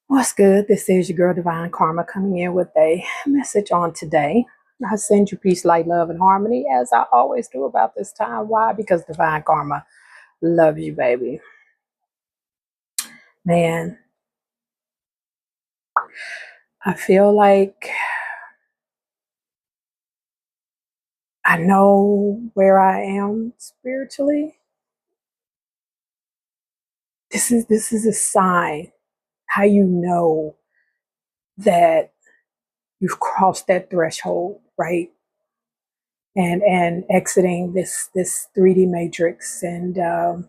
What's good? This is your girl Divine Karma coming in with a message on today. I send you peace, light, love, and harmony as I always do about this time. Why? Because Divine Karma loves you, baby. Man, I feel like I know where I am spiritually. This is a sign how you know that you've crossed that threshold, right? And exiting this 3D matrix and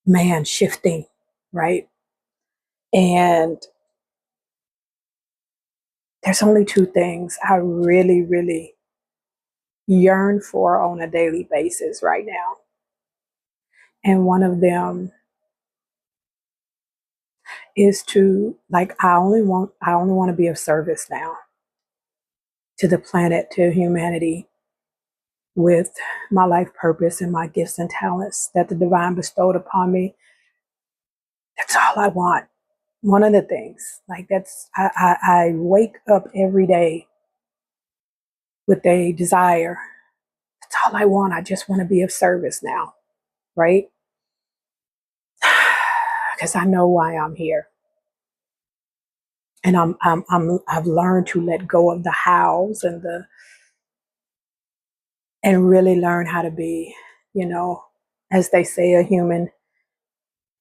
man shifting, right? And there's only two things I really, really yearn for on a daily basis right now. And one of them is to I only want to be of service now to the planet, to humanity, with my life purpose and my gifts and talents that the divine bestowed upon me. That's all I want. One of the things, like I wake up every day with a desire. That's all I want. I just want to be of service now, right? Because I know why I'm here. And I've learned to let go of the hows and really learn how to be, as they say, a human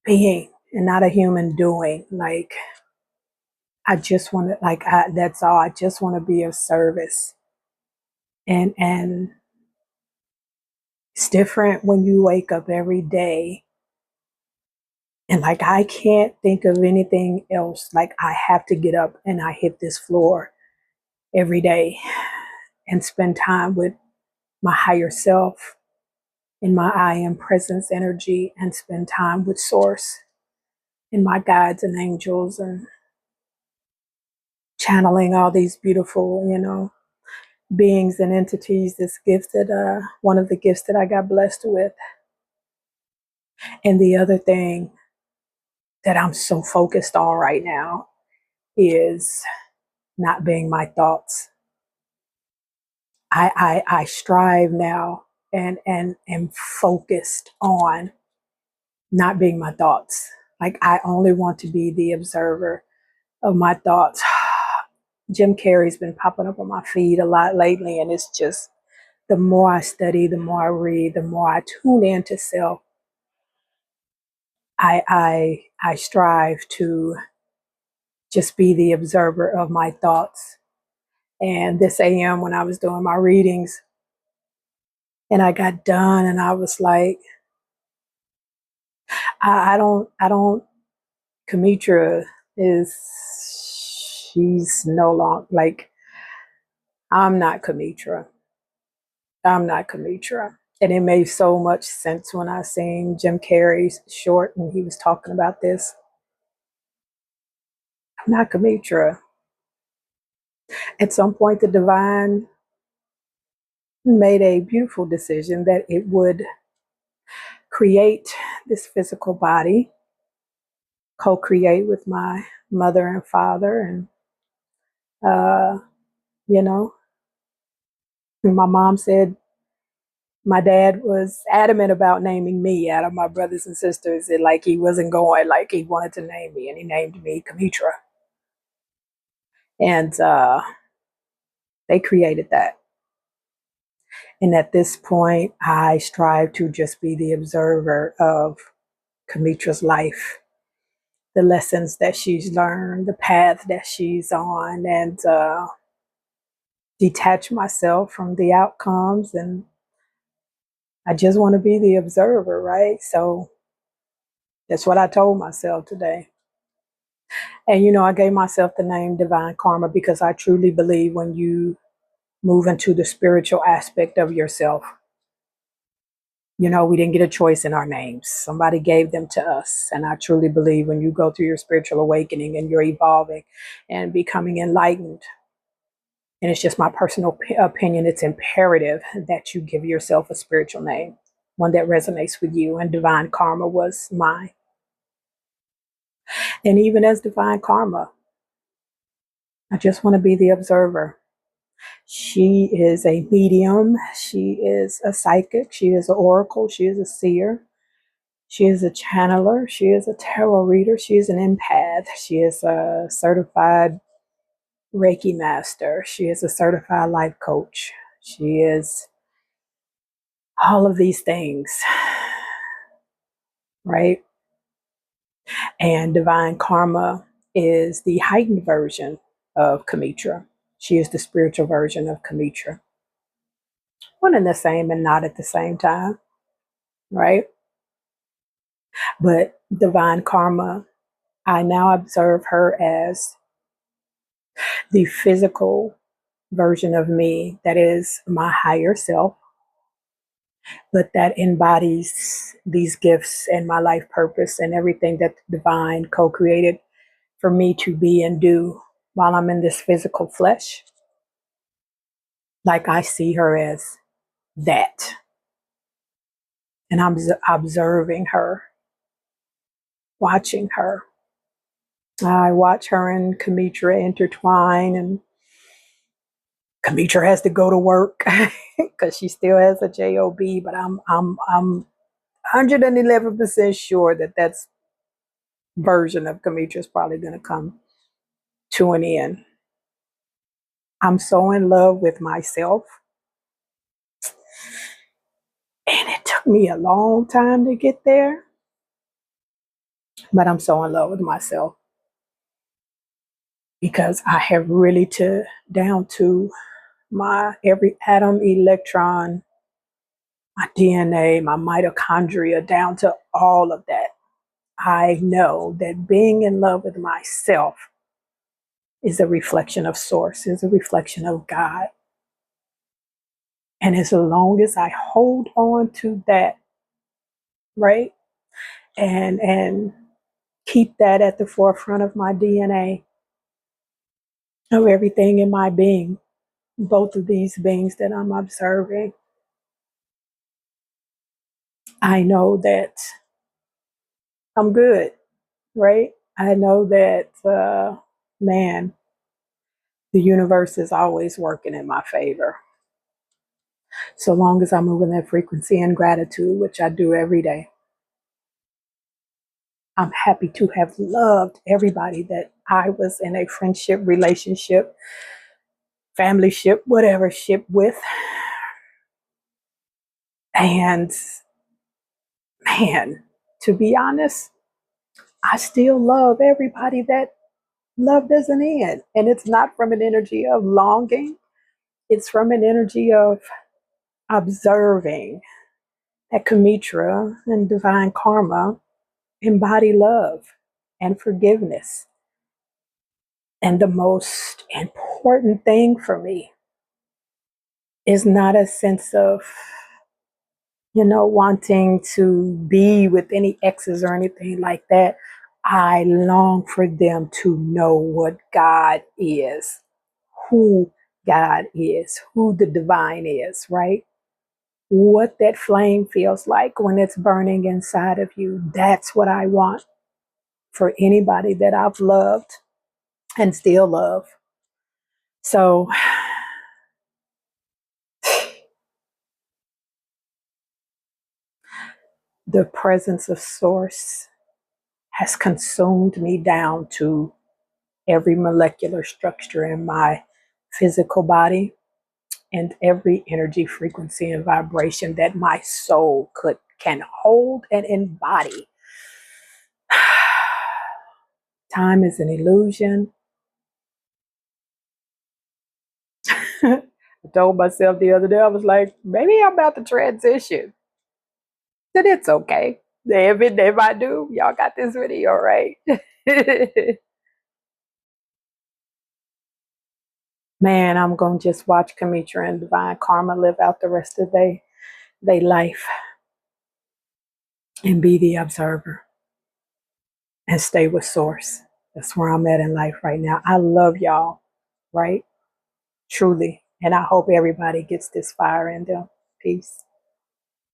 being and not a human doing. Like I just want to, that's all. I just want to be of service. And it's different when you wake up every day and like I can't think of anything else. Like I have to get up and I hit this floor every day and spend time with my higher self in my I am presence energy and spend time with source and my guides and angels and channeling all these beautiful, beings and entities. This gift that one of the gifts that I got blessed with. And the other thing that I'm so focused on right now is not being my thoughts. I strive now and am focused on not being my thoughts. Like I only want to be the observer of my thoughts. Jim Carrey's been popping up on my feed a lot lately, and it's just the more I study, the more I read, the more I tune into self. I strive to just be the observer of my thoughts. And this AM when I was doing my readings, and I got done, and I was like, I don't. Kamitra is she's no longer like I'm not Kamitra. I'm not Kamitra. And it made so much sense when I seen Jim Carrey's short and he was talking about this. I'm not Kamitra. At some point, the divine made a beautiful decision that it would create this physical body, co-create with my mother and father, and uh, you know, my mom said my dad was adamant about naming me out of my brothers and sisters, and like he wasn't going, like he wanted to name me, and he named me Kamitra. And they created that. And at this point, I strive to just be the observer of Kamitra's life, the lessons that she's learned, the path that she's on, and detach myself from the outcomes. And I just want to be the observer, right? So that's what I told myself today. And, I gave myself the name Divine Karma because I truly believe when you move into the spiritual aspect of yourself, we didn't get a choice in our names. Somebody gave them to us. And I truly believe when you go through your spiritual awakening and you're evolving and becoming enlightened, and it's just my personal opinion, it's imperative that you give yourself a spiritual name, one that resonates with you. And Divine Karma was mine. And even as divine karma, I just want to be the observer. She is a medium. She is a psychic. She is an oracle. She is a seer. She is a channeler. She is a tarot reader. She is an empath. She is a certified Reiki master. She is a certified life coach. She is all of these things, right? And divine karma is the heightened version of Kamitra. She is the spiritual version of Kamitra. One and the same and not at the same time, right? But divine karma, I now observe her as the physical version of me that is my higher self, but that embodies these gifts and my life purpose and everything that the divine co-created for me to be and do while I'm in this physical flesh. Like I see her as that. And I'm observing her, watching her. I watch her and Kamitra intertwine, and Kamitra has to go to work because she still has a job. But I'm 111% sure that that's version of Kamitra is probably going to come to an end. I'm so in love with myself, and it took me a long time to get there. But I'm so in love with myself because I have really down to my every atom, electron, my DNA, my mitochondria, down to all of that. I know that being in love with myself is a reflection of source, is a reflection of God. And as long as I hold on to that, right, and keep that at the forefront of my DNA, of everything in my being, both of these beings that I'm observing, I know that I'm good, right? I know that, man, the universe is always working in my favor. So long as I'm moving that frequency and gratitude, which I do every day, I'm happy to have loved everybody that I was in a friendship, relationship, family ship, whatever ship with. And man, to be honest, I still love everybody that love doesn't end. And it's not from an energy of longing, it's from an energy of observing that Kamitra and divine karma embody love and forgiveness. And the most important thing for me is not a sense of, wanting to be with any exes or anything like that. I long for them to know what God is, who God is, who the divine is, right? What that flame feels like when it's burning inside of you. That's what I want for anybody that I've loved and still love. So the presence of source has consumed me down to every molecular structure in my physical body and every energy, frequency, and vibration that my soul can hold and embody. Time is an illusion. I told myself the other day, I was like, maybe I'm about to transition. Then it's okay. If I do, y'all got this video, right? Man, I'm going to just watch Kamitra and Divine Karma live out the rest of their life and be the observer and stay with source. That's where I'm at in life right now. I love y'all, right? Truly. And I hope everybody gets this fire in them. Peace.